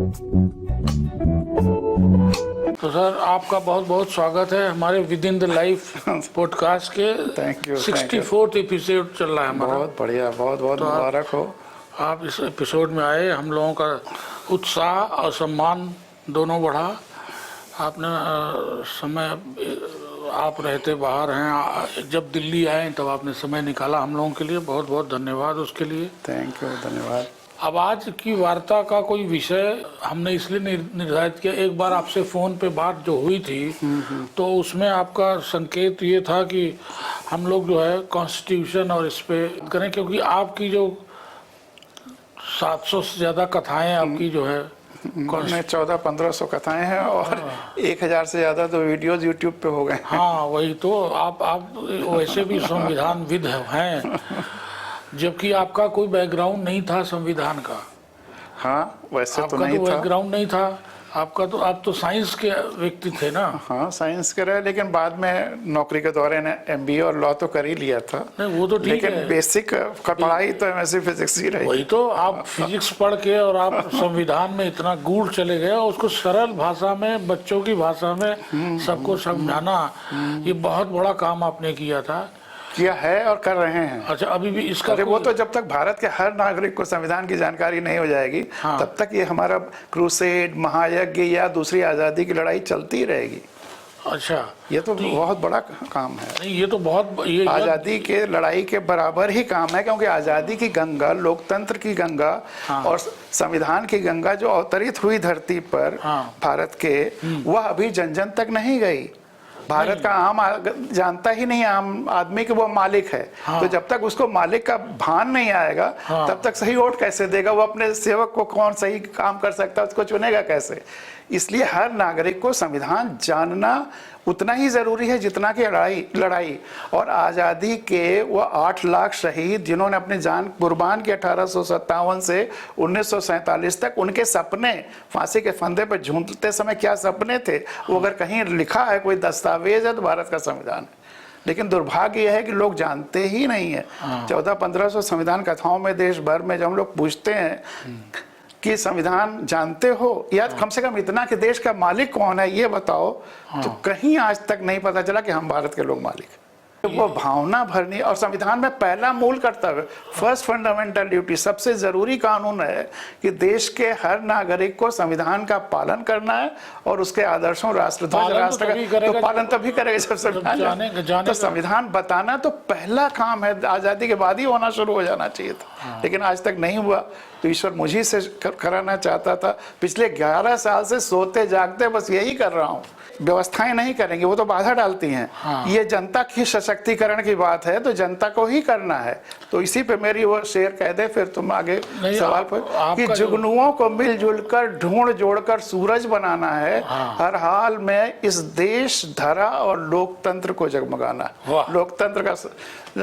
तो सर आपका बहुत बहुत स्वागत है हमारे with in the life podcast के। Thank you. 64th एपिसोड चल रहा है हमारा। बहुत बढ़िया, बहुत बहुत मुबारक हो। आप इस एपिसोड में आए, हम लोगों का उत्साह और सम्मान दोनों बढ़ा। आपने समय, आप रहते बाहर हैं, जब दिल्ली आए तब आपने समय निकाला हम लोगों के लिए, बहुत बहुत धन्यवाद उसके लिए। थैंक यू, धन्यवाद। अब आज की वार्ता का कोई विषय हमने इसलिए निर्धारित किया, एक बार आपसे फ़ोन पे बात जो हुई थी तो उसमें आपका संकेत ये था कि हम लोग जो है कॉन्स्टिट्यूशन और इस पे करें, क्योंकि आपकी जो 700 से ज़्यादा कथाएं आपकी जो है 1400-1500 कथाएं हैं और 1000 से ज़्यादा तो वीडियोज यूट्यूब पे हो गए। हाँ वही तो, आप वैसे भी संविधानविद हैं, जबकि आपका कोई बैकग्राउंड नहीं था संविधान का। हाँ वैसे तो नहीं था, आपका तो बैकग्राउंड नहीं था आपका, तो आप तो साइंस के व्यक्ति थे ना। हाँ साइंस के रहे, लेकिन बाद में नौकरी के दौरे ने MBA और लॉ तो कर ही लिया था। नहीं वो तो ठीक लेकिन है, बेसिक पढ़ाई तो MSc फिजिक्स ही रही। वही तो, आप फिजिक्स पढ़ के और आप संविधान में इतना गूढ़ चले गए और उसको सरल भाषा में, बच्चों की भाषा में सबको समझाना, ये बहुत बड़ा काम आपने किया था, किया है और कर रहे हैं। अच्छा अभी भी इसका अरे वो तो जब तक भारत के हर नागरिक को संविधान की जानकारी नहीं हो जाएगी, हाँ। तब तक ये हमारा क्रूसेड, महायज्ञ या दूसरी आज़ादी की लड़ाई चलती ही रहेगी। अच्छा ये तो बहुत बड़ा काम है। नहीं ये तो बहुत, ये आज़ादी के लड़ाई के बराबर ही काम है, क्योंकि आज़ादी की गंगा, लोकतंत्र की गंगा, हाँ। और संविधान की गंगा जो अवतरित हुई धरती पर, हाँ। भारत के, वह अभी जन जन तक नहीं गई। भारत का आम जानता ही नहीं आम आदमी कि वो मालिक है। हाँ। तो जब तक उसको मालिक का भान नहीं आएगा, हाँ। तब तक सही वोट कैसे देगा? वो अपने सेवक को कौन सही काम कर सकता है, उसको चुनेगा कैसे? इसलिए हर नागरिक को संविधान जानना उतना ही जरूरी है जितना कि लड़ाई। और आज़ादी के वो 8 लाख शहीद जिन्होंने अपनी जान कुर्बान की 1857 से 1947 तक, उनके सपने फांसी के फंदे पर झूलते समय क्या सपने थे, वो अगर कहीं लिखा है, कोई दस्तावेज है, तो भारत का संविधान है। लेकिन दुर्भाग्य यह है कि लोग जानते ही नहीं है। 1400-1500 संविधान कथाओं में देश भर में जब हम लोग पूछते हैं कि संविधान जानते हो, या कम से कम इतना कि देश का मालिक कौन है ये बताओ, तो कहीं आज तक नहीं पता चला कि हम भारत के लोग मालिक हैं। वो भावना भरनी, और संविधान में पहला मूल कर्तव्य, फर्स्ट फंडामेंटल ड्यूटी, सबसे जरूरी कानून है कि देश के हर नागरिक को संविधान का पालन करना है और उसके आदर्शों, राष्ट्रध्वज, राष्ट्र का तो पालन तभी करेगा जब संविधान। तो संविधान बताना तो पहला काम है, आजादी के बाद ही होना शुरू हो जाना चाहिए था, लेकिन आज तक नहीं हुआ। तो ईश्वर मुझी से कराना चाहता था। पिछले 11 साल से सोते जागते बस यही कर रहा हूँ। व्यवस्थाएं नहीं करेंगे, वो तो बाधा डालती हैं। हाँ। ये जनता की सशक्तिकरण की बात है, तो जनता को ही करना है। तो इसी पे मेरी वो शेर कह दे, फिर तुम आगे सवाल पर कि जुगनुओं को मिलजुल कर ढूंढ जोड़कर सूरज बनाना है। हाँ। हर हाल में इस देश, धरा और लोकतंत्र को जगमगाना है। लोकतंत्र का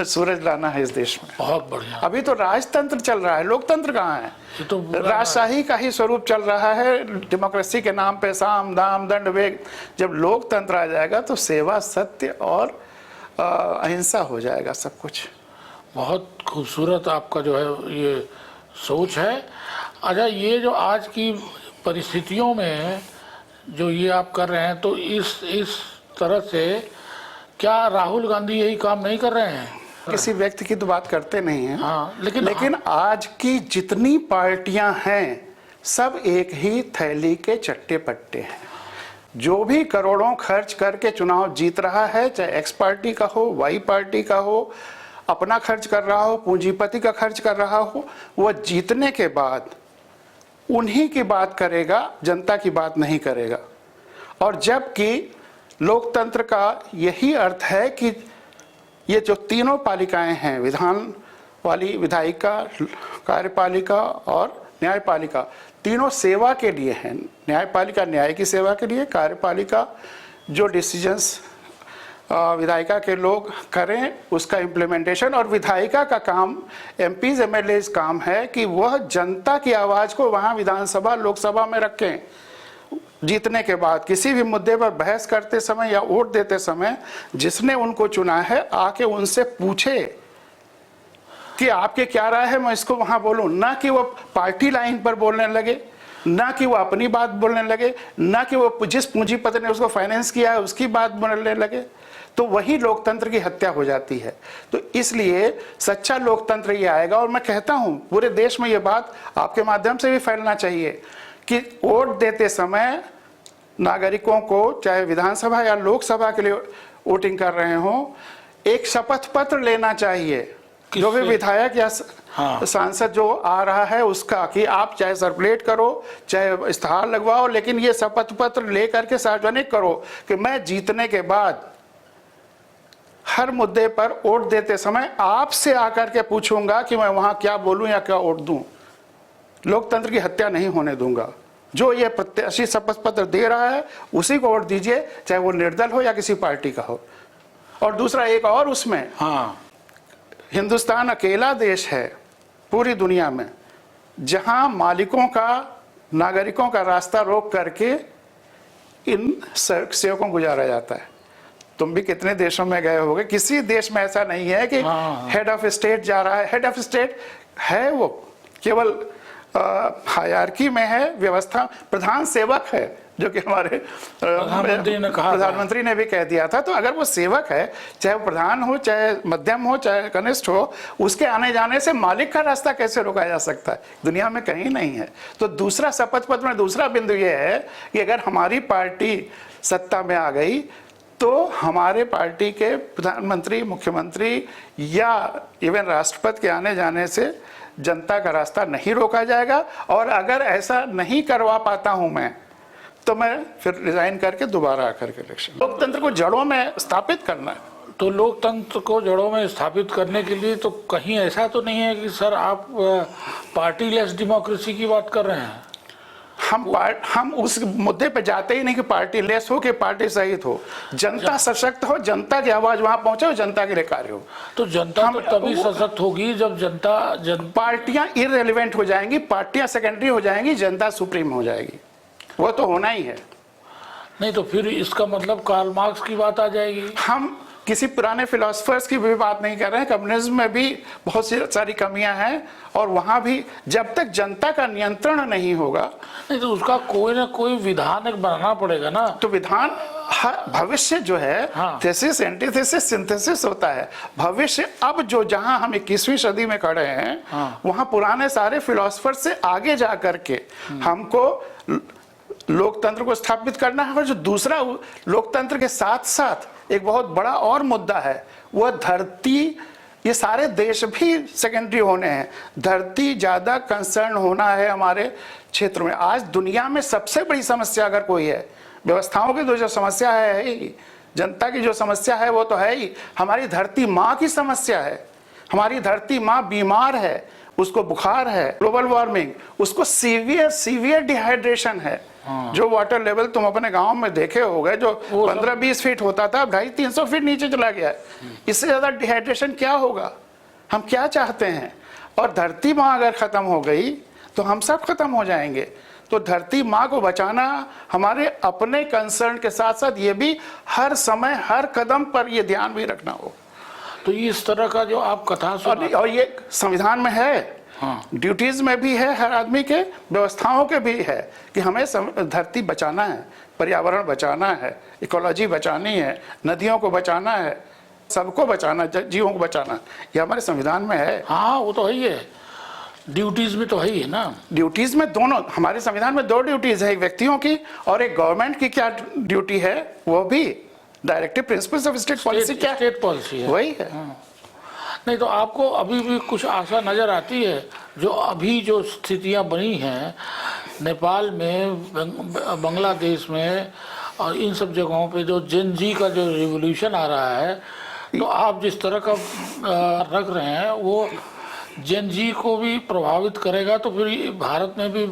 सूरज लाना है इस देश में। बहुत बढ़िया। अभी तो राजतंत्र चल रहा है, लोकतंत्र कहाँ है? तो राजशाही का ही स्वरूप चल रहा है। डेमोक्रेसी के नाम पे साम दाम दंड वेग। जब लोकतंत्र आ जाएगा तो सेवा, सत्य और अहिंसा हो जाएगा सब कुछ। बहुत खूबसूरत आपका जो है ये सोच है। अच्छा, ये जो आज की परिस्थितियों में जो ये आप कर रहे हैं, तो इस तरह से क्या राहुल गांधी यही काम नहीं कर रहे हैं? किसी व्यक्ति की तो बात करते नहीं हैं। हाँ, लेकिन आज की जितनी पार्टियां हैं सब एक ही थैली के चट्टे पट्टे हैं। जो भी करोड़ों खर्च करके चुनाव जीत रहा है, चाहे X पार्टी का हो, Y पार्टी का हो, अपना खर्च कर रहा हो, पूंजीपति का खर्च कर रहा हो, वह जीतने के बाद उन्हीं की बात करेगा, जनता की बात नहीं करेगा। और जबकि लोकतंत्र का यही अर्थ है कि ये जो तीनों पालिकाएं हैं, विधान वाली, विधायिका, कार्यपालिका और न्यायपालिका, तीनों सेवा के लिए हैं। न्यायपालिका न्याय की सेवा के लिए, कार्यपालिका जो डिसीजंस विधायिका के लोग करें उसका इम्प्लीमेंटेशन, और विधायिका का काम, MPs MLAs काम है कि वह जनता की आवाज़ को वहाँ विधानसभा, लोकसभा में रखें। जीतने के बाद किसी भी मुद्दे पर बहस करते समय या वोट देते समय जिसने उनको चुना है आके उनसे पूछे कि आपके क्या राय है, मैं इसको वहां बोलूं, ना कि वो पार्टी लाइन पर बोलने लगे। ना कि वो अपनी बात बोलने लगे, ना कि वो जिस पूंजीपति ने उसको फाइनेंस किया है उसकी बात बोलने लगे, तो वही लोकतंत्र की हत्या हो जाती है। तो इसलिए सच्चा लोकतंत्र ये आएगा। और मैं कहता हूं पूरे देश में ये बात आपके माध्यम से भी फैलना चाहिए कि वोट देते समय नागरिकों को, चाहे विधानसभा या लोकसभा के लिए वोटिंग कर रहे हो, एक शपथ पत्र लेना चाहिए जो भी विधायक या सांसद जो आ रहा है उसका, कि आप चाहे सर्कुलेट करो, चाहे इश्तेहार लगवाओ, लेकिन ये शपथ पत्र लेकर के सार्वजनिक करो कि मैं जीतने के बाद हर मुद्दे पर वोट देते समय आपसे आकर के पूछूंगा कि मैं वहां क्या बोलूं या क्या वोट दूं। लोकतंत्र की हत्या नहीं होने दूंगा। जो ये प्रत्याशी शपथ पत्र दे रहा है उसी को वोट दीजिए, चाहे वो निर्दल हो या किसी पार्टी का हो। और दूसरा एक और उसमें, हिंदुस्तान अकेला देश है पूरी दुनिया में जहां मालिकों का, नागरिकों का रास्ता रोक करके इन सेवकों को गुजारा जाता है। तुम भी कितने देशों में गए होगे, किसी देश में ऐसा नहीं है कि हेड ऑफ स्टेट जा रहा है। हेड ऑफ स्टेट है वो केवल हायरार्की में है, व्यवस्था, प्रधान सेवक है, जो कि हमारे प्रधानमंत्री ने भी कह दिया था। तो अगर वो सेवक है, चाहे वो प्रधान हो, चाहे मध्यम हो, चाहे कनिष्ठ हो, उसके आने जाने से मालिक का रास्ता कैसे रोका जा सकता है? दुनिया में कहीं नहीं है। तो दूसरा शपथ पत्र में दूसरा बिंदु ये है कि अगर हमारी पार्टी सत्ता में आ गई तो हमारे पार्टी के प्रधानमंत्री, मुख्यमंत्री या इवन राष्ट्रपति के आने जाने से जनता का रास्ता नहीं रोका जाएगा। और अगर ऐसा नहीं करवा पाता हूं मैं, तो मैं फिर रिजाइन करके दोबारा आकर के इलेक्शन। लोकतंत्र को जड़ों में स्थापित करना है। तो लोकतंत्र को जड़ों में स्थापित करने के लिए तो कहीं ऐसा तो नहीं है कि सर आप पार्टी लेस डेमोक्रेसी की बात कर रहे हैं? हम उस मुद्दे पे जाते ही नहीं कि पार्टी लेस हो कि पार्टी सहित हो। जनता सशक्त हो, जनता की आवाज वहां पहुंचे और जनता के लिए कार्य हो। तो जनता तो तभी सशक्त होगी जब पार्टियां इररिलेवेंट हो जाएंगी, पार्टियां सेकेंडरी हो जाएंगी, जनता सुप्रीम हो जाएगी। वो तो होना ही है। नहीं तो फिर इसका मतलब कार्ल मार्क्स की बात आ जाएगी। हम किसी पुराने फिलोसफर्स की भी बात नहीं कर रहे हैं। कम्युनिज्म में भी बहुत सी सारी कमियां हैं और वहां भी जब तक जनता का नियंत्रण नहीं होगा, नहीं तो उसका कोई ना कोई विधान एक बनाना पड़ेगा ना। तो विधान भविष्य जो है, थेसिस, एंटीथेसिस, सिंथेसिस होता है। भविष्य अब जो जहां हम 21वीं सदी में खड़े हैं, वहां पुराने सारे फिलोसफर से आगे जा करके हमको लोकतंत्र को स्थापित करना है। और जो दूसरा लोकतंत्र के साथ साथ एक बहुत बड़ा और मुद्दा है, वह धरती, ये सारे देश भी सेकेंडरी होने हैं। धरती ज्यादा कंसर्न होना है हमारे क्षेत्र में। आज दुनिया में सबसे बड़ी समस्या अगर कोई है, व्यवस्थाओं की जो समस्या है ही, जनता की जो समस्या है वो तो है ही, हमारी धरती माँ की समस्या है। हमारी धरती माँ बीमार है, उसको बुखार है, ग्लोबल वार्मिंग, उसको सीवियर डिहाइड्रेशन है। जो वाटर लेवल तुम अपने गांव में देखे होगे, जो 15-20 फीट होता था, 250-300 फीट नीचे चला गया है। इससे ज्यादा डिहाइड्रेशन क्या होगा? हम क्या चाहते हैं? और धरती माँ अगर खत्म हो गई तो हम सब खत्म हो जाएंगे। तो धरती माँ को बचाना हमारे अपने कंसर्न के साथ साथ ये भी हर समय हर कदम पर ये ध्यान भी रखना हो। तो इस तरह का जो आप कथा सुना, और ये संविधान में है, ड्यूटीज में भी है, हर आदमी के व्यवस्थाओं के भी है कि हमें धरती बचाना है, पर्यावरण बचाना है, इकोलॉजी बचानी है, नदियों को बचाना है, सबको बचाना, जीवों को बचाना, ये हमारे संविधान में है। हाँ वो तो है ही है, ड्यूटीज में तो है ही है ना। ड्यूटीज में दोनों, हमारे संविधान में 2 ड्यूटीज है, एक व्यक्तियों की और एक गवर्नमेंट की। क्या ड्यूटी है? वो भी directive principles of state policy, क्या स्टेट पॉलिसी है, वही है। नहीं तो आपको अभी भी कुछ आशा नजर आती है? जो अभी जो स्थितियां बनी हैं नेपाल में, बांग्लादेश में और इन सब जगहों पे, जो जेन जी का जो रिवॉल्यूशन आ रहा है, तो आप जिस तरह का रख रहे हैं वो जेन जी को भी प्रभावित करेगा। तो फिर भारत में भी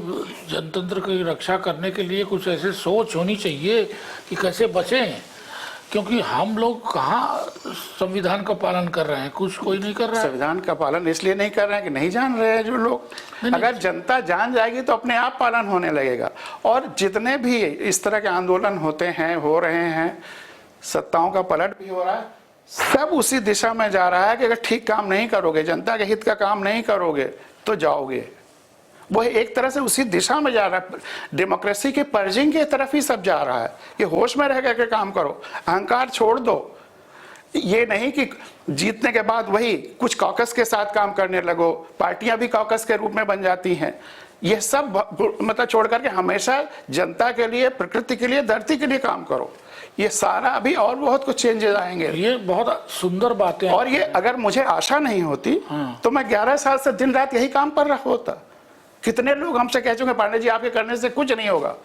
जनतंत्र की रक्षा करने के लिए कुछ ऐसे सोच होनी चाहिए कि कैसे बचें, क्योंकि हम लोग कहाँ संविधान का पालन कर रहे हैं, कुछ कोई नहीं कर रहा है। संविधान का पालन इसलिए नहीं कर रहे हैं कि नहीं जान रहे हैं जो लोग। अगर जनता जान जाएगी तो अपने आप पालन होने लगेगा। और जितने भी इस तरह के आंदोलन होते हैं, हो रहे हैं, सत्ताओं का पलट भी हो रहा है, सब उसी दिशा में जा रहा है कि अगर ठीक काम नहीं करोगे, जनता के हित का काम नहीं करोगे तो जाओगे। वो एक तरह से उसी दिशा में जा रहा है, डेमोक्रेसी के पर्जिंग की तरफ ही सब जा रहा है कि होश में रह करके काम करो, अहंकार छोड़ दो। ये नहीं कि जीतने के बाद वही कुछ कॉकस के साथ काम करने लगो, पार्टियां भी कॉकस के रूप में बन जाती हैं। ये सब मतलब छोड़ करके हमेशा जनता के लिए, प्रकृति के लिए, धरती के लिए काम करो। ये सारा अभी और बहुत कुछ चेंजेस आएंगे। ये बहुत सुंदर बातें। और ये अगर मुझे आशा नहीं होती तो मैं 11 साल से दिन रात यही काम कर रहा होता। कितने लोग हमसे कह चुके पांडे जी आपके करने से कुछ नहीं होगा,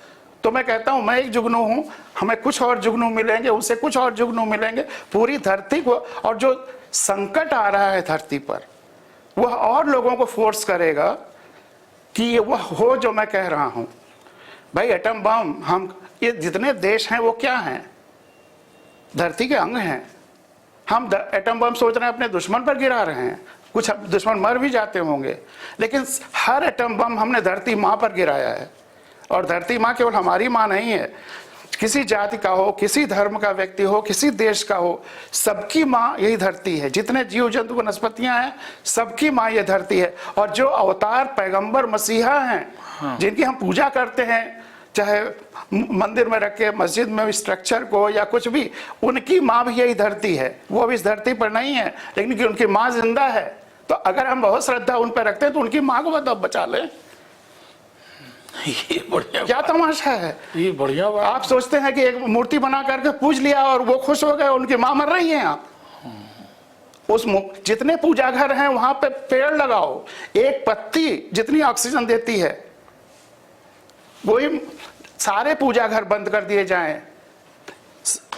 तो मैं कहता हूं मैं एक जुगनू हूं, हमें कुछ और जुगनू मिलेंगे, उससे कुछ और जुगनू मिलेंगे, पूरी धरती को। और जो संकट आ रहा है धरती पर, वह और लोगों को फोर्स करेगा कि ये वह हो जो मैं कह रहा हूं। भाई एटम बम, हम ये जितने देश हैं वो क्या हैं? धरती के अंग हैं। हम एटम बम सोच रहे हैं अपने दुश्मन पर गिरा रहे हैं, कुछ दुश्मन मर भी जाते होंगे, लेकिन हर एटम बम हमने धरती माँ पर गिराया है। और धरती माँ केवल हमारी माँ नहीं है, किसी जाति का हो, किसी धर्म का व्यक्ति हो, किसी देश का हो, सबकी माँ यही धरती है। जितने जीव जंतु वनस्पतियां हैं, सबकी माँ ये धरती है। और जो अवतार पैगंबर मसीहा हैं, जिनकी हम पूजा करते हैं, चाहे मंदिर में रख के, मस्जिद में स्ट्रक्चर को या कुछ भी, उनकी माँ भी यही धरती है। वो अब इस धरती पर नहीं है, लेकिन उनकी माँ जिंदा है। तो अगर हम बहुत श्रद्धा उन पर रखते हैं तो उनकी माँ को बताओ बचा लें। ये बढ़िया, क्या तमाशा है ये बढ़िया बात। आप सोचते हैं कि एक मूर्ति बना करके पूज लिया और वो खुश हो गए, उनकी माँ मर रही है। आप उस जितने पूजा घर हैं वहां पे पेड़ लगाओ, एक पत्ती जितनी ऑक्सीजन देती है, वही सारे पूजा घर बंद कर दिए जाएं,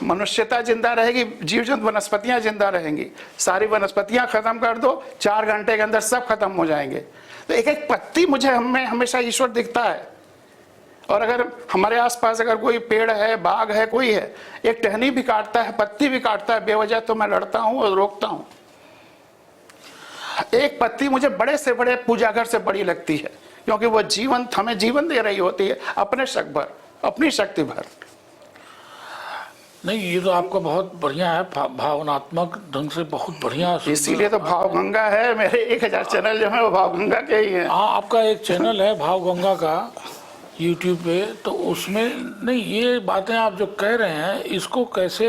मनुष्यता जिंदा रहेगी, जीव जंतु वनस्पतियां जिंदा रहेंगी। सारी वनस्पतियां खत्म कर दो, 4 घंटे के अंदर सब खत्म हो जाएंगे। तो एक एक पत्ती मुझे हमें हमेशा ईश्वर दिखता है। और अगर हमारे आसपास अगर कोई पेड़ है, बाग है, कोई है, एक टहनी भी काटता है, पत्ती भी काटता है बेवजह, तो मैं लड़ता हूं और रोकता हूं। एक पत्ती मुझे बड़े से बड़े पूजा घर से बड़ी लगती है, क्योंकि वो जीवन हमें जीवन दे रही होती है, अपने शक भर, अपनी शक्ति भर। नहीं, ये तो आपका बहुत बढ़िया है, भावनात्मक ढंग से बहुत बढ़िया। इसीलिए तो भाव गंगा है। मेरे 1000 चैनल जो है वो भाव गंगा के ही है। हाँ, आपका एक चैनल है भाव गंगा का YouTube पे, तो उसमें नहीं, ये बातें आप जो कह रहे हैं इसको कैसे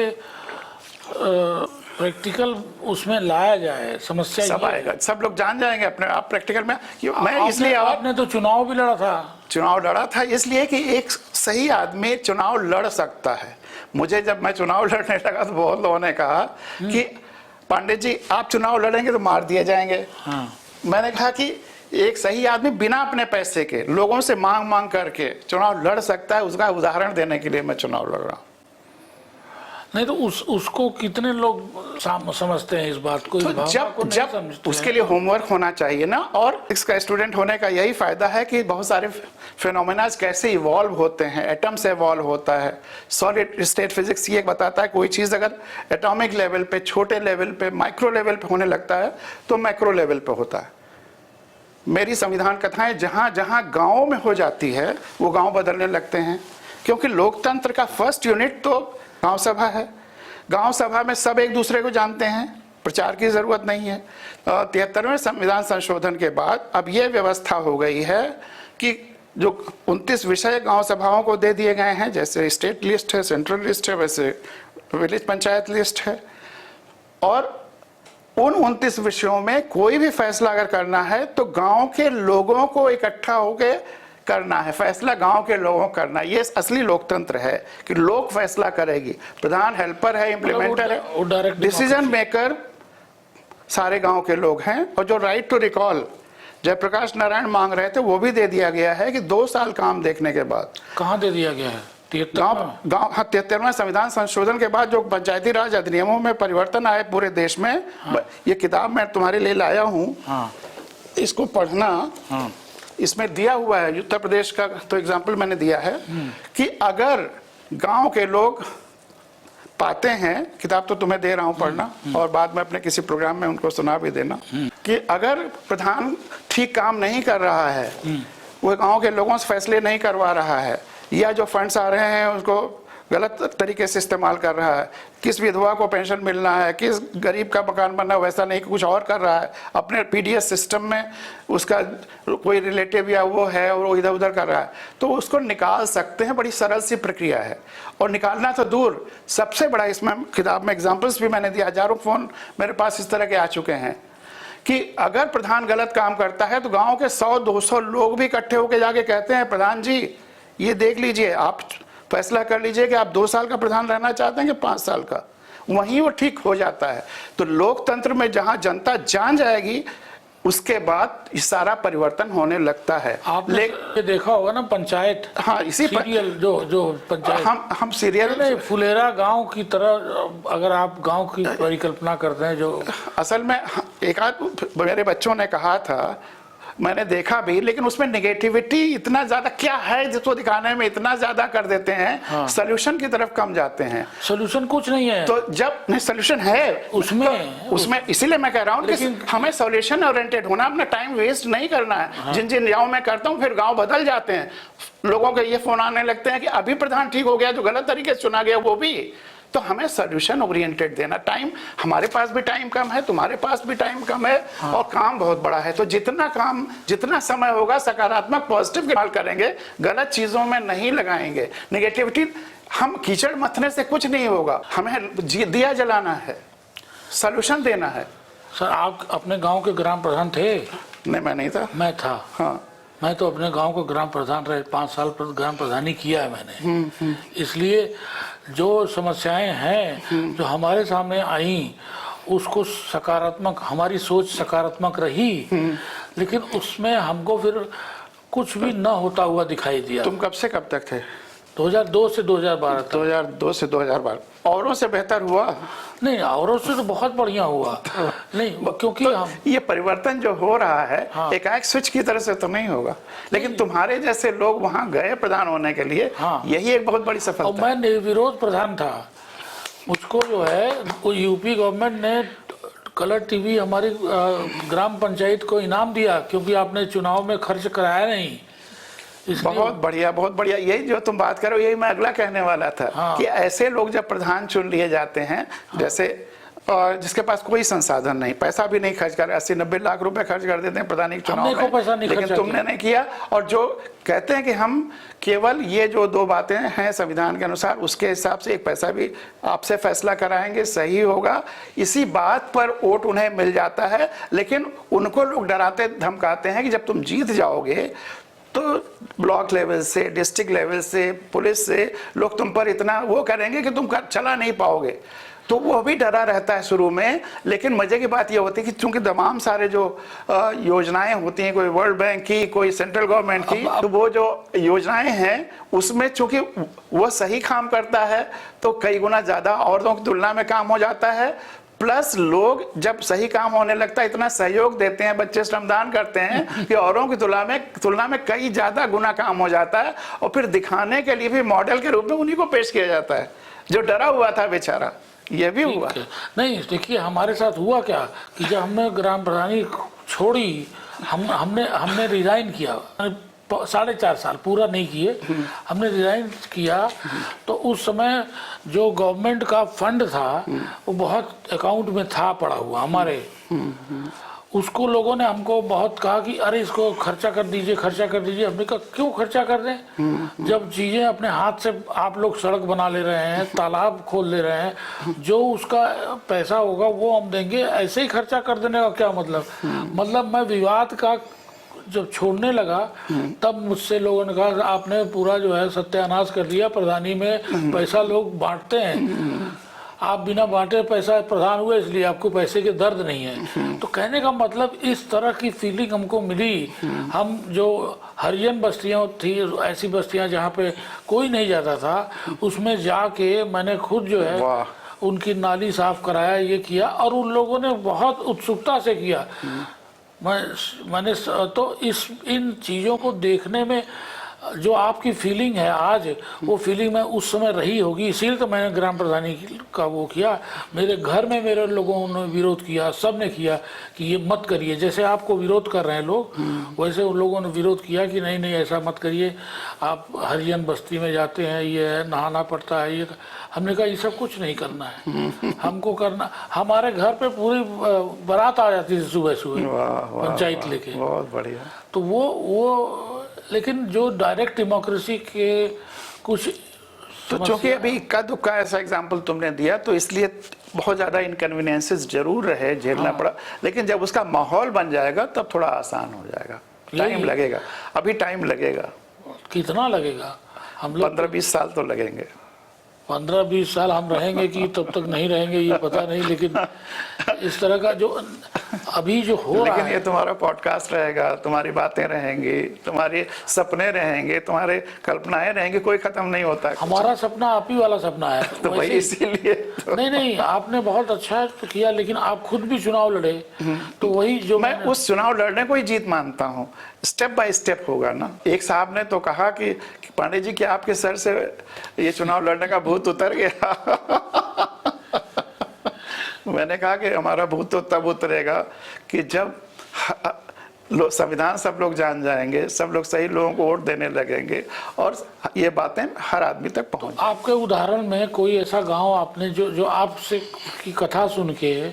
प्रैक्टिकल उसमें लाया जाए, समस्या सब आएगा, सब लोग जान जाएंगे अपने आप प्रैक्टिकल में। मैं इसलिए आपने तो चुनाव भी लड़ा था। चुनाव लड़ा था इसलिए कि एक सही आदमी चुनाव लड़ सकता है। मुझे जब मैं चुनाव लड़ने लगा तो बहुत लोगों ने कहा कि पांडे जी आप चुनाव लड़ेंगे तो मार दिए जाएंगे। मैंने कहा कि एक सही आदमी बिना अपने पैसे के लोगों से मांग मांग करके चुनाव लड़ सकता है, उसका उदाहरण देने के लिए मैं चुनाव लड़ रहा हूँ। नहीं तो उसको कितने लोग समझते हैं इस बात को? तो जब उसके लिए होमवर्क होना चाहिए ना। और इसका स्टूडेंट होने का यही फायदा है कि बहुत सारे फिनोमेनाज कैसे इवॉल्व होते हैं। एटम से इवॉल्व होता है, सॉलिड स्टेट फिजिक्स ये बताता है कोई चीज़ अगर एटॉमिक लेवल पे, छोटे लेवल पे, माइक्रो लेवल पे होने लगता है तो मैक्रो लेवल पे होता है। मेरी संविधान कथाएं जहाँ जहाँ गाँव में हो जाती है वो गाँव बदलने लगते हैं, क्योंकि लोकतंत्र का फर्स्ट यूनिट तो गांव सभा है। गांव सभा में सब एक दूसरे को जानते हैं, प्रचार की जरूरत नहीं है। 73वें संविधान संशोधन के बाद अब यह व्यवस्था हो गई है कि जो 29 विषय गांव सभाओं को दे दिए गए हैं, जैसे स्टेट लिस्ट है, सेंट्रल लिस्ट है, वैसे विलेज पंचायत लिस्ट है। और उन 29 विषयों में कोई भी फैसला अगर करना है तो गांव के लोगों को इकट्ठा होकर करना है। फैसला गांव के लोगों को करना है। ये असली लोकतंत्र है कि लोग फैसला करेगी। प्रधान हेल्पर है, इम्प्लीमेंटर है, डिसीजन मेकर सारे गांव के लोग हैं। और जो right to recall Jayaprakash Narayan मांग रहे थे वो भी दे दिया गया है कि 2 साल काम देखने के बाद। कहाँ दे दिया गया है? गांव 73वें संविधान संशोधन के बाद जो पंचायती राज अधिनियमों में परिवर्तन आए पूरे देश में। ये किताब मैं तुम्हारे लिए लाया हूँ, इसको पढ़ना। इसमें दिया हुआ है उत्तर प्रदेश का तो एग्जाम्पल मैंने दिया है कि अगर गांव के लोग पाते हैं, किताब तो तुम्हें दे रहा हूं पढ़ना और बाद में अपने किसी प्रोग्राम में उनको सुना भी देना, कि अगर प्रधान ठीक काम नहीं कर रहा है, वो गांव के लोगों से फैसले नहीं करवा रहा है, या जो फंड्स आ रहे हैं उसको गलत तरीके से इस्तेमाल कर रहा है, किस विधवा को पेंशन मिलना है, किस गरीब का मकान बनना वैसा नहीं कुछ और कर रहा है, अपने पीडीएस सिस्टम में उसका कोई रिलेटिव या वो है और वो इधर उधर कर रहा है, तो उसको निकाल सकते हैं। बड़ी सरल सी प्रक्रिया है। और निकालना तो दूर, सबसे बड़ा इसमें किताब में एग्जाम्पल्स भी मैंने दिया, हजारों फोन मेरे पास इस तरह के आ चुके हैं कि अगर प्रधान गलत काम करता है तो गांव के 100-200 लोग भी इकट्ठे होकर जाके कहते हैं प्रधान जी ये देख लीजिए, आप फैसला कर लीजिए कि आप 2 साल का प्रधान रहना चाहते हैं कि 5 साल का, वहीं वो ठीक हो जाता है। तो लोकतंत्र में जहां जनता जान जाएगी उसके बाद ये सारा परिवर्तन होने लगता है। आपने ये देखा होगा ना पंचायत, हाँ इसी सीरियल जो पंचायत, हम सीरियल नहीं फुलेरा गांव की तरह अगर आप गांव की परिकल्पना करते हैं, जो असल में एक आध मेरे बच्चों ने कहा था, मैंने देखा भी, लेकिन उसमें नेगेटिविटी इतना ज्यादा क्या है जिसको दिखाने में इतना ज्यादा कर देते हैं, हाँ। सोल्यूशन की तरफ कम जाते हैं। सोल्यूशन कुछ नहीं है, तो जब नहीं सोल्यूशन है उसमें इसीलिए मैं कह रहा हूँ कि हमें सोल्यूशन ओरिएंटेड होना, अपना टाइम वेस्ट नहीं करना है। हाँ। जिन गाँव में करता हूँ फिर गाँव बदल जाते हैं, लोगों के ये फोन आने लगते हैं कि अभी प्रधान ठीक हो गया, जो गलत तरीके से चुना गया वो भी। तो हमें सोल्यूशन ओरिएंटेड देना, टाइम हमारे पास भी टाइम कम है, तुम्हारे पास भी टाइम कम है, हाँ। और काम बहुत बड़ा है। तो जितना समय होगा सकारात्मक पॉजिटिव इस्तेमाल करेंगे, गलत चीजों में नहीं लगाएंगे। नेगेटिविटी, हम कीचड़ मथने से कुछ नहीं होगा, हमें दिया जलाना है, सोल्यूशन देना है। सर आप अपने गाँव के ग्राम प्रधान थे? नहीं मैं नहीं था। मैं था। हाँ मैं तो अपने गांव को ग्राम प्रधान रहे, 5 साल ग्राम प्रधानी किया है मैंने। इसलिए जो समस्याएं हैं जो हमारे सामने आई उसको सकारात्मक, हमारी सोच सकारात्मक रही, लेकिन उसमें हमको फिर कुछ भी न होता हुआ दिखाई दिया। तुम कब से कब तक थे? 2002 से 2012 तक। 2002 से 2012। औरों से बेहतर हुआ? नहीं, औरों से तो बहुत बढ़िया हुआ। नहीं क्योंकि तो ये परिवर्तन जो हो रहा है, हाँ। एक स्विच की तरह से तो नहीं होगा, लेकिन तुम्हारे जैसे लोग वहां गए प्रधान होने के लिए, हाँ। यही एक बहुत बड़ी सफलता। और मैं निर्विरोध प्रधान था। मुझको जो है वो यूपी गवर्नमेंट ने कलर टीवी हमारी ग्राम पंचायत को इनाम दिया, क्योंकि आपने चुनाव में खर्च कराया नहीं। बहुत बढ़िया, बहुत बढ़िया। यही जो तुम बात करो, यही मैं अगला कहने वाला था। हाँ। कि ऐसे लोग जब प्रधान चुन लिए जाते हैं, हाँ। जैसे जिसके पास कोई संसाधन नहीं, पैसा भी नहीं खर्च कर, 80-90 लाख रुपए खर्च कर देते हैं प्रधानी चुनाव में, पैसा नहीं, लेकिन तुमने नहीं किया। और जो कहते हैं कि हम केवल ये जो 2 बातें हैं संविधान के अनुसार, उसके हिसाब से 1 पैसा भी आपसे फैसला कराएंगे, सही होगा, इसी बात पर वोट उन्हें मिल जाता है। लेकिन उनको लोग डराते धमकाते हैं कि जब तुम जीत जाओगे तो ब्लॉक लेवल से, डिस्ट्रिक्ट लेवल से, पुलिस से लोग तुम पर इतना वो करेंगे कि तुम चला नहीं पाओगे। तो वो भी डरा रहता है शुरू में। लेकिन मजे की बात ये होती है कि चूंकि तमाम सारे जो योजनाएं होती हैं, कोई वर्ल्ड बैंक की, कोई सेंट्रल गवर्नमेंट की, तो वो जो योजनाएं हैं उसमें चूंकि वो सही काम करता है तो कई गुना ज्यादा औरों की तुलना में काम हो जाता है। प्लस लोग जब सही काम होने लगता है इतना सहयोग देते हैं, बच्चे श्रमदान करते हैं कि औरों की तुलना में कई ज्यादा गुना काम हो जाता है। और फिर दिखाने के लिए भी मॉडल के रूप में उन्हीं को पेश किया जाता है जो डरा हुआ था बेचारा। ये भी हुआ नहीं। देखिए हमारे साथ हुआ क्या कि जब हमने ग्राम प्रधानी छोड़ी, हमने रिजाइन किया, 4.5 साल पूरा नहीं किए, हमने रिजाइन किया। तो उस समय जो गवर्नमेंट का फंड था वो बहुत अकाउंट में था पड़ा हुआ हमारे। उसको लोगों ने हमको बहुत कहा कि अरे इसको खर्चा कर दीजिए, खर्चा कर दीजिए। हमने कहा क्यों खर्चा कर दें, जब चीज़ें अपने हाथ से आप लोग सड़क बना ले रहे हैं, तालाब खोल ले रहे हैं, जो उसका पैसा होगा वो हम देंगे, ऐसे ही खर्चा कर देने का क्या मतलब मैं विवाद का जब छोड़ने लगा तब मुझसे लोगों ने कहा आपने पूरा जो है सत्यानाश कर दिया, प्रधानी में पैसा लोग बांटते हैं, आप बिना बांटे पैसा प्रधान हुए इसलिए आपको पैसे की दर्द नहीं है। तो कहने का मतलब इस तरह की फीलिंग हमको मिली। हम जो हरिजन बस्तियाँ थी, ऐसी बस्तियाँ जहाँ पे कोई नहीं जाता था, उसमें जाके मैंने खुद जो है उनकी नाली साफ कराया, ये किया, और उन लोगों ने बहुत उत्सुकता से किया। मैंने तो इन चीज़ों को देखने में जो आपकी फीलिंग है आज, वो फीलिंग में उस समय रही होगी, इसीलिए तो मैंने ग्राम प्रधानी का वो किया। मेरे घर में मेरे लोगों ने विरोध किया, सब ने किया कि ये मत करिए, जैसे आपको विरोध कर रहे हैं लोग, वैसे उन लोगों ने विरोध किया कि नहीं नहीं ऐसा मत करिए, आप हरिजन बस्ती में जाते हैं, ये है, नहाना पड़ता है, ये। हमने कहा ये सब कुछ नहीं करना है, हमको करना। हमारे घर पे पूरी बारात आ जाती थी सुबह सुबह पंचायत लेके। बहुत बढ़िया। तो वो लेकिन जो डायरेक्ट डेमोक्रेसी के कुछ तो चूंकि अभी इक्का दुक्का ऐसा एग्जाम्पल तुमने दिया, तो इसलिए बहुत ज़्यादा इनकन्वीनियंसेस जरूर रहे, झेलना पड़ा, लेकिन जब उसका माहौल बन जाएगा तब थोड़ा आसान हो जाएगा। टाइम लगेगा, अभी टाइम लगेगा। कितना लगेगा? हम लोग 15-20 साल तो लगेंगे। 15-20 साल हम रहेंगे कि तब तक नहीं रहेंगे ये पता नहीं, लेकिन इस तरह का जो अभी जो हो रहा है। लेकिन ये तुम्हारा पॉडकास्ट रहेगा, तुम्हारी बातें रहेंगी, तुम्हारे सपने रहेंगे, तुम्हारे कल्पनाएं रहेंगी, कोई खत्म नहीं होता है। हमारा सपना आप ही वाला सपना है। तो भाई इसीलिए तो। नहीं, आपने बहुत अच्छा किया, लेकिन आप खुद भी चुनाव लड़े, तो वही जो मैं उस चुनाव लड़ने को ही जीत मानता हूँ। स्टेप बाय स्टेप होगा ना। एक साहब ने तो कहा कि पांडे जी, क्या आपके सर से ये चुनाव लड़ने का भूत उतर गया? मैंने कहा कि हमारा भूत तो तब उतरेगा कि जब संविधान सब लोग जान जाएंगे, सब लोग सही लोगों को वोट देने लगेंगे और ये बातें हर आदमी तक पहुंच। तो आपके उदाहरण में कोई ऐसा गांव आपने जो आपसे की कथा सुन के,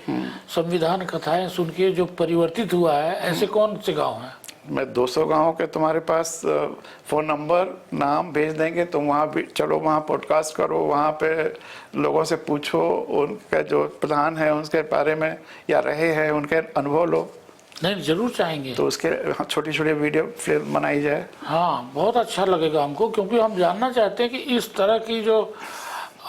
संविधान कथाएं सुन के जो परिवर्तित हुआ है, ऐसे कौन से गांव हैं? मैं 200 गाँव के तुम्हारे पास फ़ोन नंबर नाम भेज देंगे, तुम वहाँ भी चलो, वहाँ पॉडकास्ट करो, वहाँ पे लोगों से पूछो, उनका जो प्रधान है उनके बारे में या रहे हैं उनके अनुभव लो। नहीं, जरूर चाहेंगे। तो उसके छोटी छोटी वीडियो फिल्म बनाई जाए। हाँ, बहुत अच्छा लगेगा हमको, क्योंकि हम जानना चाहते हैं कि इस तरह की जो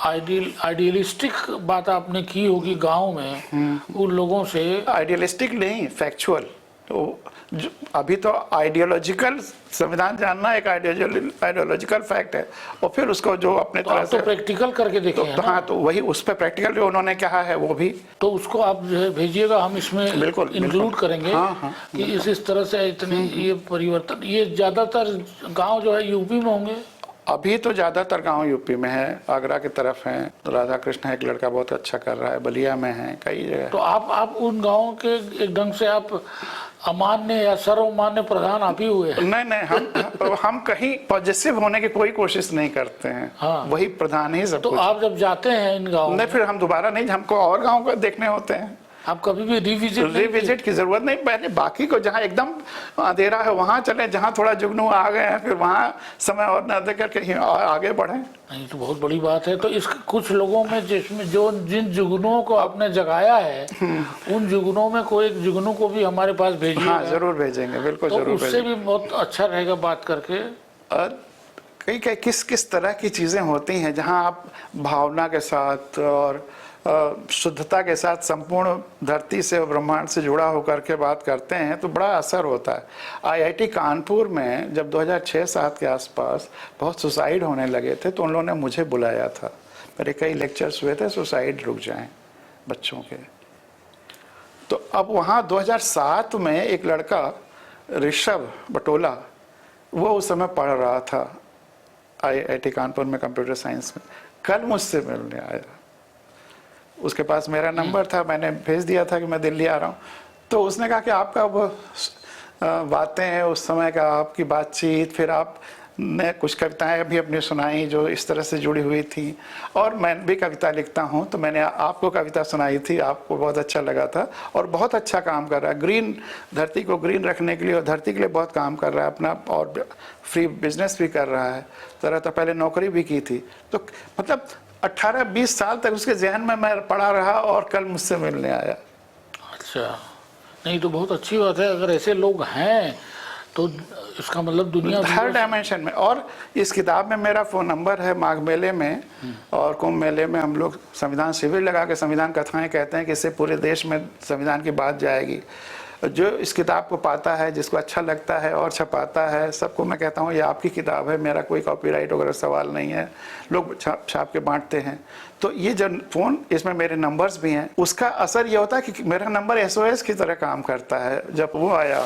आइडियलिस्टिक बात आपने की होगी गाँव में उन लोगों से। आइडियलिस्टिक नहीं, फैक्चुअल। तो अभी तो आइडियोलॉजिकल संविधान जानना एक आइडियोलॉजिकल फैक्ट है, और फिर उसको जो अपने तो तरह से प्रैक्टिकल करके देखे हैं तो ना? हाँ, तो वही उस पर प्रैक्टिकल जो उन्होंने कहा है वो भी, तो उसको आप जो है भेजिएगा, हम इसमें बिल्कुल इंक्लूड करेंगे। हाँ, कि इस तरह से इतने ये परिवर्तन, ये ज्यादातर गांव जो है यूपी में होंगे। अभी तो ज़्यादातर गांव यूपी में है, आगरा की तरफ है, राधा कृष्ण एक लड़का बहुत अच्छा कर रहा है, बलिया में है, कई जगह। तो आप उन गाँव के एक ढंग से आप अमान्य या सर्वमान्य प्रधान आप ही हुए हैं। नहीं, हम कहीं पॉजिटिव होने की कोई कोशिश नहीं करते हैं। हाँ। वही प्रधान ही सब तो कुछ। आप जब जाते हैं इन गाँव नहीं, फिर हम दोबारा नहीं, हमको और गाँव को देखने होते हैं। आप कभी भी रिविजिट की जरूरत नहीं, पहले बाकी को जहाँ एकदम अंधेरा है वहाँ चले, जहाँ थोड़ा जुगनू आ गए हैं फिर वहाँ समय और न देकर के आगे बढ़े। नहीं, तो बहुत बड़ी बात है। तो इस कुछ लोगों में जिसमें जिन जुगनुओं को आपने जगाया है, उन जुगनुओं में कोई एक जुगनू को भी हमारे पास भेजिए। हाँ, जरूर भेजेंगे, बिल्कुल तो जरूर उससे भी बहुत अच्छा रहेगा बात करके। और कई कई किस तरह की चीज़ें होती हैं जहाँ आप भावना के साथ और शुद्धता के साथ संपूर्ण धरती से और ब्रह्मांड से जुड़ा होकर के बात करते हैं, तो बड़ा असर होता है। आईआईटी कानपुर में जब 2006-07 के आसपास बहुत सुसाइड होने लगे थे, तो उन लोगों ने मुझे बुलाया था। मेरे कई लेक्चर्स हुए थे, सुसाइड रुक जाएं बच्चों के। तो अब वहाँ 2007 में एक लड़का ऋषभ बटोला, वो उस समय पढ़ रहा था आईआईटी कानपुर में कंप्यूटर साइंस में, कल मुझसे मिलने आया। उसके पास मेरा नंबर था, मैंने भेज दिया था कि मैं दिल्ली आ रहा हूँ। तो उसने कहा कि आपका वो बातें हैं उस समय का, आपकी बातचीत, फिर आपने कुछ कविताएं भी अपनी सुनाई जो इस तरह से जुड़ी हुई थी, और मैं भी कविता लिखता हूँ, तो मैंने आपको कविता सुनाई थी, आपको बहुत अच्छा लगा था, और बहुत अच्छा काम कर रहा है ग्रीन, धरती को ग्रीन रखने के लिए और धरती के लिए बहुत काम कर रहा है अपना, और फ्री बिजनेस भी कर रहा है, तरह तरह पहले नौकरी भी की थी। तो मतलब 18-20 साल तक उसके जहन में मैं पड़ा रहा, और कल मुझसे मिलने आया। अच्छा, नहीं तो बहुत अच्छी बात है। अगर ऐसे लोग हैं तो इसका मतलब दुनिया हर डायमेंशन में। और इस किताब में मेरा फ़ोन नंबर है। माघ मेले में और कुंभ मेले में हम लोग संविधान शिविर लगा के संविधान कथाएं कहते हैं कि इससे पूरे देश में संविधान की बात जाएगी। जो इस किताब को पाता है, जिसको अच्छा लगता है और छपाता है, सबको मैं कहता हूँ ये आपकी किताब है, मेरा कोई कॉपीराइट वगैरह सवाल नहीं है, लोग छाप के बांटते हैं। तो ये जो फ़ोन, इसमें मेरे नंबर्स भी हैं, उसका असर ये होता है कि मेरा नंबर SOS की तरह काम करता है। जब वो आया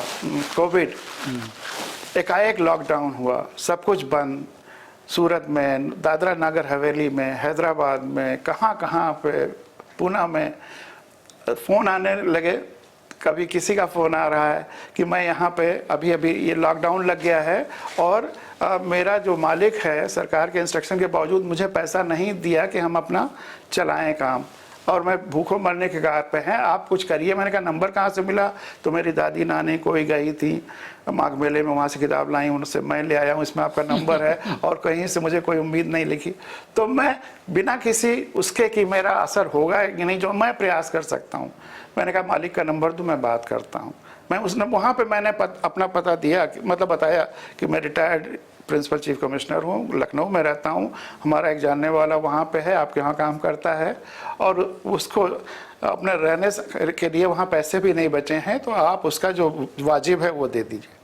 कोविड, एकाएक लॉकडाउन हुआ, सब कुछ बंद। सूरत में, दादरा नगर हवेली में, हैदराबाद में, कहाँ कहाँ पे, पूना में फ़ोन आने लगे। कभी किसी का फ़ोन आ रहा है कि मैं यहाँ पे अभी अभी ये लॉकडाउन लग गया है और मेरा जो मालिक है सरकार के इंस्ट्रक्शन के बावजूद मुझे पैसा नहीं दिया कि हम अपना चलाएं काम, और मैं भूखों मरने के कगार पे हैं, आप कुछ करिए। मैंने कहा नंबर कहाँ से मिला? तो मेरी दादी नानी कोई गई थी माघ मेले में, वहाँ से किताब लाई, उनसे मैं ले आया हूँ, इसमें आपका नंबर है, और कहीं से मुझे कोई उम्मीद नहीं लिखी। तो मैं बिना किसी उसके कि मेरा असर होगा कि नहीं, जो मैं प्रयास कर सकता हूँ, मैंने कहा मालिक का नंबर दूँ, मैं बात करता हूँ। मैं उसने वहाँ पे मैंने अपना पता दिया, मतलब बताया कि मैं रिटायर्ड प्रिंसिपल चीफ कमिश्नर हूँ, लखनऊ में रहता हूँ, हमारा एक जानने वाला वहाँ पे है, आपके यहाँ काम करता है, और उसको अपने रहने के लिए वहाँ पैसे भी नहीं बचे हैं, तो आप उसका जो वाजिब है वो दे दीजिए।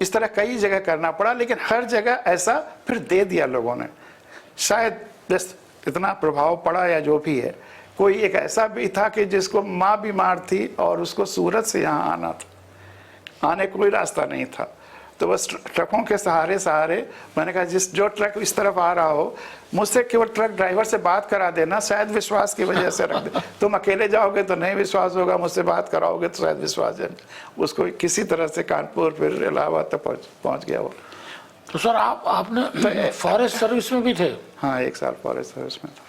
इस तरह कई जगह करना पड़ा, लेकिन हर जगह ऐसा फिर दे दिया लोगों ने। शायद बस इतना प्रभाव पड़ा या जो भी है। कोई एक ऐसा भी था कि जिसको माँ बीमार थी और उसको सूरत से यहाँ आना था, आने कोई रास्ता नहीं था, तो बस ट्रकों के सहारे मैंने कहा जो ट्रक इस तरफ आ रहा हो, मुझसे केवल ट्रक ड्राइवर से बात करा देना, शायद विश्वास की वजह से रख दे। तुम अकेले जाओगे तो नहीं विश्वास होगा, मुझसे बात कराओगे तो शायद विश्वास है। उसको किसी तरह से कानपुर फिर इलाहाबाद तक पहुँच गया वो। तो सर आपने फॉरेस्ट सर्विस में भी थे? हाँ, 1 साल फॉरेस्ट सर्विस में था।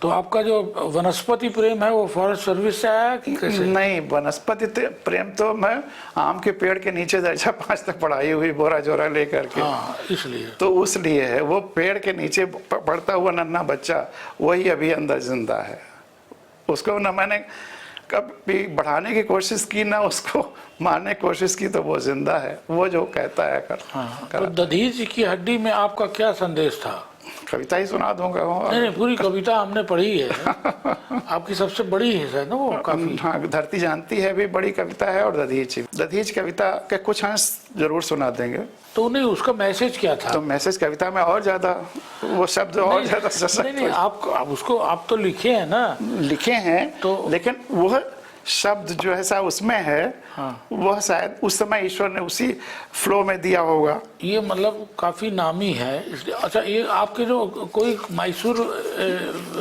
तो आपका जो वनस्पति प्रेम है वो फॉरेस्ट सर्विस से आया कि कैसे? नहीं, वनस्पति प्रेम तो मैं आम के पेड़ के नीचे दर्जा 5 तक पढ़ाई हुई, बोरा जोरा लेकर के। हाँ, इसलिए तो उसलिए है, वो पेड़ के नीचे पढ़ता हुआ नन्हा बच्चा वही अभी अंदर जिंदा है। उसको ना मैंने कभी बढ़ाने की कोशिश की, ना उसको मारने की कोशिश की, तो वो जिंदा है, वो जो कहता है तो दधीच की हड्डी में आपका क्या संदेश था? कविता ही सुना दूंगा। नहीं, पूरी कविता हमने पढ़ी है। आपकी सबसे बड़ी है शायद ना वो, काफी। हाँ, धरती जानती है भी बड़ी कविता है, और दधीच कविता के कुछ अंश जरूर सुना देंगे। तो नहीं, उसका मैसेज क्या था? तो मैसेज कविता में और ज्यादा वो शब्द और ज्यादा सशक्त। नहीं, आप तो लिखे हैं ना? लिखे हैं तो, लेकिन वह शब्द जो है साहब उसमें है। हाँ। वह शायद उस समय ईश्वर ने उसी फ्लो में दिया होगा। ये मतलब काफी नामी है इसलिए। अच्छा, ये आपके जो कोई मैसूर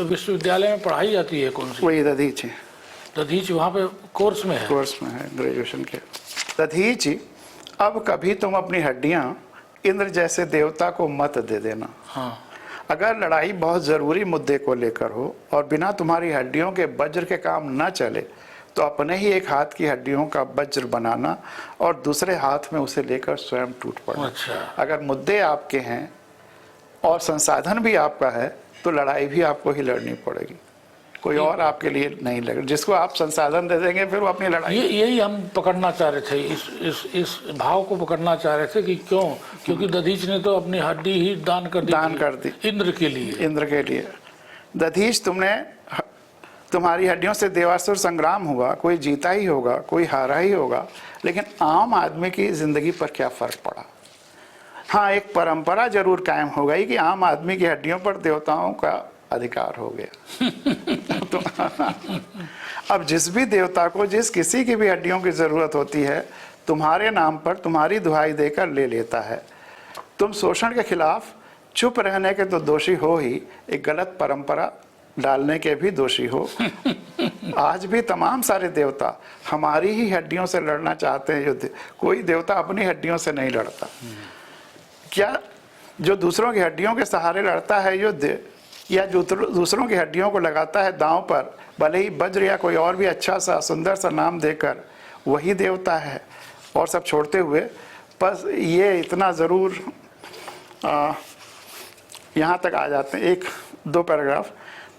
विश्वविद्यालय में पढ़ाई जाती है, कौन सी? वही दधीच है। दधीच वहाँ पे कोर्स में है? कोर्स में है, ग्रेजुएशन के। दधीच, अब कभी तुम अपनी हड्डियां इंद्र जैसे देवता को मत दे देना। हाँ। अगर लड़ाई बहुत जरूरी मुद्दे को लेकर हो और बिना तुम्हारी हड्डियों के वज्र के काम न चले, तो अपने ही एक हाथ की हड्डियों का वज्र बनाना और दूसरे हाथ में उसे लेकर स्वयं टूट पड़ना। अच्छा। अगर मुद्दे आपके हैं और संसाधन भी आपका है, तो लड़ाई भी आपको ही लड़नी पड़ेगी, कोई और आपके लिए नहीं लगे। जिसको आप संसाधन दे देंगे फिर वो अपनी लड़ाई। यही हम पकड़ना चाह रहे थे, इस भाव को पकड़ना चाह रहे थे कि क्योंकि दधीच ने तो अपनी हड्डी ही दान कर दी इंद्र के लिए। दधीच, तुम्हारी हड्डियों से देवासुर संग्राम हुआ, कोई जीता ही होगा, कोई हारा ही होगा, लेकिन आम आदमी की जिंदगी पर क्या फर्क पड़ा? हाँ, एक परंपरा जरूर कायम हो गई कि आम आदमी की हड्डियों पर देवताओं का अधिकार हो गया। तो अब जिस भी देवता को जिस किसी की भी हड्डियों की जरूरत होती है, तुम्हारे नाम पर तुम्हारी दुहाई देकर ले लेता है। तुम शोषण के खिलाफ चुप रहने के तो दोषी हो ही, एक गलत परंपरा डालने के भी दोषी हो। आज भी तमाम सारे देवता हमारी ही हड्डियों से लड़ना चाहते हैं युद्ध। कोई देवता अपनी हड्डियों से नहीं लड़ता। क्या जो दूसरों की हड्डियों के सहारे लड़ता है युद्ध, या जो दूसरों की हड्डियों को लगाता है दांव पर, भले ही वज्र या कोई और भी अच्छा सा सुंदर सा नाम देकर, वही देवता है। और सब छोड़ते हुए बस ये इतना ज़रूर यहाँ तक आ जाते हैं, 1-2 पैराग्राफ।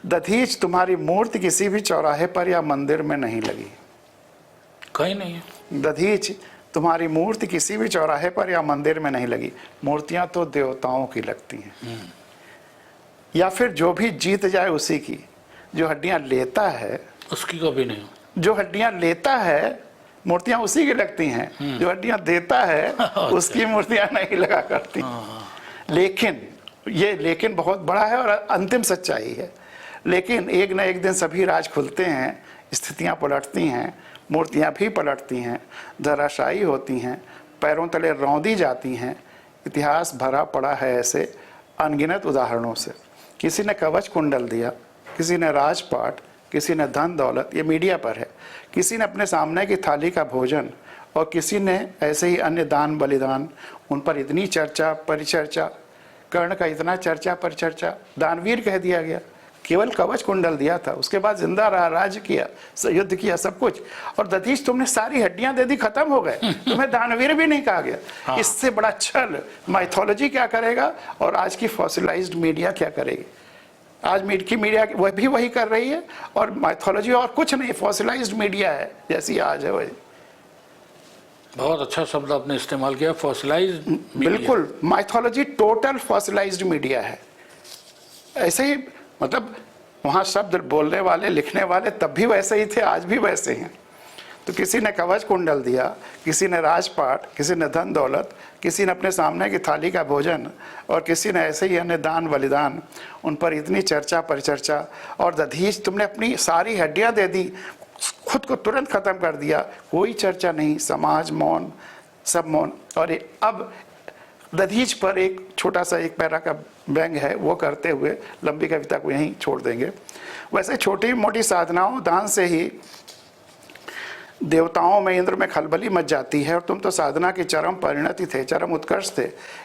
दधीच, तुम्हारी मूर्ति किसी भी चौराहे पर या मंदिर में नहीं लगी। कहीं नहीं है। दधीच, तुम्हारी मूर्ति किसी भी चौराहे पर या मंदिर में नहीं लगी। मूर्तियां तो देवताओं की लगती हैं, या फिर जो भी जीत जाए उसी की। जो हड्डियां लेता है उसकी कभी नहीं। जो हड्डियां लेता है मूर्तियां उसी की लगती हैं। जो हड्डियां देता है उसकी मूर्तियां नहीं लगा करती। लेकिन बहुत बड़ा है और अंतिम सच्चाई है। लेकिन एक न एक दिन सभी राज खुलते हैं, स्थितियां पलटती हैं, मूर्तियां भी पलटती हैं, धराशायी होती हैं, पैरों तले रौंदी जाती हैं। इतिहास भरा पड़ा है ऐसे अनगिनत उदाहरणों से। किसी ने कवच कुंडल दिया, किसी ने राजपाट, किसी ने धन दौलत, ये मीडिया पर है, किसी ने अपने सामने की थाली का भोजन, और किसी ने ऐसे ही अन्य दान बलिदान। उन पर इतनी चर्चा परिचर्चा, कर्ण का इतना चर्चा परिचर्चा, दानवीर कह दिया गया। केवल कवच कुंडल दिया था, उसके बाद जिंदा रहा, राज्य किया, युद्ध किया, सब कुछ। और दधीच तुमने सारी हड्डियां दे दी, खत्म हो गए, तुम्हें दानवीर भी नहीं कहा गया। हाँ। इससे बड़ा छल माइथोलॉजी क्या करेगा और आज की फॉसिलाइज्ड मीडिया क्या करेगी। आज की मीडिया वह भी वही कर रही है, और माइथोलॉजी और कुछ नहीं, फॉसिलाइज्ड मीडिया है जैसी आज है वही। बहुत अच्छा शब्द आपने इस्तेमाल किया, फॉसिलाइज्ड। बिल्कुल, माइथोलॉजी टोटल फॉसिलाइज्ड मीडिया है। ऐसे ही मतलब वहाँ शब्द बोलने वाले लिखने वाले तब भी वैसे ही थे, आज भी वैसे हैं। तो किसी ने कवच कुंडल दिया, किसी ने राजपाट, किसी ने धन दौलत, किसी ने अपने सामने की थाली का भोजन, और किसी ने ऐसे ही अन्य दान बलिदान। उन पर इतनी चर्चा परिचर्चा, और दधीच तुमने अपनी सारी हड्डियां दे दी, खुद को तुरंत खत्म कर दिया, कोई चर्चा नहीं, समाज मौन, सब मौन। और अब दधीच पर एक छोटा सा एक पैरा का व्यंग है, वो करते हुए लंबी कविता को यहीं छोड़ देंगे। वैसे छोटी मोटी साधनाओं दान से ही देवताओं में इंद्र में खलबली मच जाती है, और तुम तो साधना की चरम परिणति थे, चरम उत्कर्ष थे।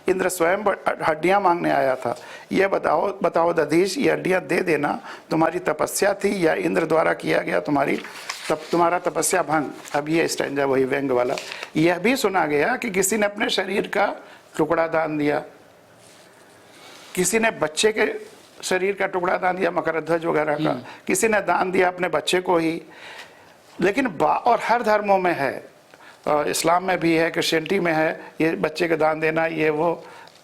इंद्र स्वयं हड्डियां मांगने आया था। ये बताओ दधीच, ये हड्डियां दे देना तुम्हारी तपस्या थी या इंद्र द्वारा किया गया तुम्हारा तपस्या भंग। अब ये स्टैंजा वही व्यंग वाला। यह भी सुना गया कि किसी ने अपने शरीर का टुकड़ा दान दिया, किसी ने बच्चे के शरीर का टुकड़ा दान दिया, मकरध्वज वगैरह का, किसी ने दान दिया अपने बच्चे को ही। लेकिन और हर धर्मों में है, इस्लाम में भी है, क्रिश्चियनिटी में है, ये बच्चे का दान देना, ये वो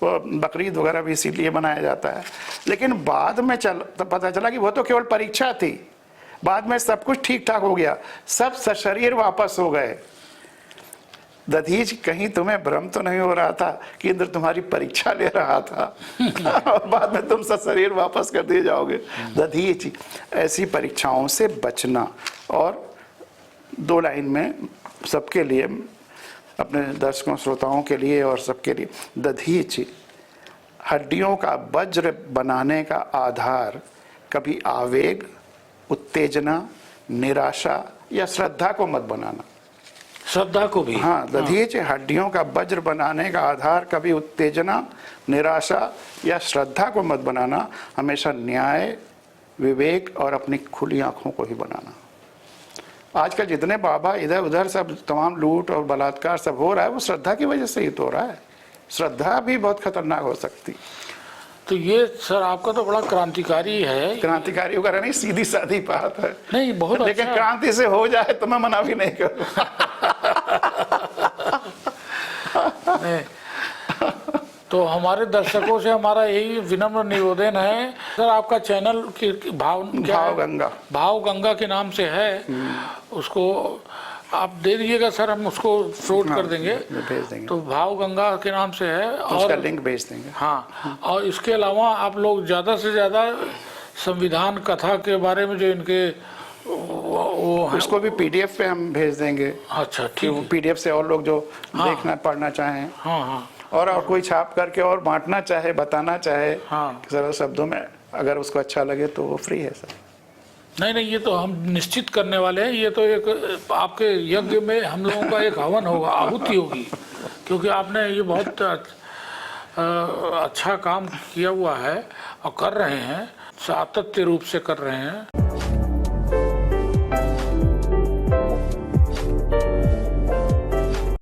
बकरीद वगैरह भी इसीलिए मनाया जाता है। लेकिन बाद में पता चला कि वो तो केवल परीक्षा थी, बाद में सब कुछ ठीक ठाक हो गया, सब शरीर वापस हो गए। दधीच, कहीं तुम्हें भ्रम तो नहीं हो रहा था कि इंद्र तुम्हारी परीक्षा ले रहा था और बाद में तुम सब शरीर वापस कर दिए जाओगे। दधीच, ऐसी परीक्षाओं से बचना। और 2 लाइन में सबके लिए, अपने दर्शकों श्रोताओं के लिए और सबके लिए, दधीच, हड्डियों का वज्र बनाने का आधार कभी आवेग, उत्तेजना, निराशा या श्रद्धा को मत बनाना। श्रद्धा को भी, हाँ, दधीच, हड्डियों का वज्र बनाने का आधार कभी उत्तेजना, निराशा या श्रद्धा को मत बनाना। हमेशा न्याय, विवेक और अपनी खुली आंखों को ही बनाना। आजकल जितने बाबा इधर उधर सब तमाम लूट और बलात्कार सब हो रहा है, वो श्रद्धा की वजह से ही तो हो रहा है। श्रद्धा भी बहुत खतरनाक हो सकती। तो ये सर आपका तो बड़ा क्रांतिकारी है। क्रांतिकारी वगैरह नहीं, सीधी सादी बात है। नहीं, बहुत लेकिन अच्छा। क्रांति से हो जाए तो मैं मना भी नहीं करूँ। तो हमारे दर्शकों से हमारा यही विनम्र निवेदन है सर, आपका चैनल की भाव गंगा, भाव गंगा के नाम से है, उसको आप दे दीजिएगा सर, हम उसको फ्लोट कर देंगे, भेज देंगे। तो भाव गंगा के नाम से है, उसका और लिंक भेज देंगे। हाँ, और इसके अलावा आप लोग ज़्यादा से ज़्यादा संविधान कथा के बारे में जो इनके वो है, उसको भी PDF पे हम भेज देंगे। अच्छा, ठीक है। PDF से और लोग जो देखना पढ़ना चाहें, हाँ हाँ, और कोई छाप करके और बांटना चाहे, बताना चाहे हाँ। सरल शब्दों में, अगर उसको अच्छा लगे तो वो फ्री है सर। नहीं नहीं, ये तो हम निश्चित करने वाले हैं। ये तो एक आपके यज्ञ में हम लोगों का एक हवन होगा, आहुति होगी, क्योंकि आपने ये बहुत अच्छा काम किया हुआ है और कर रहे हैं, सातत्य रूप से कर रहे हैं।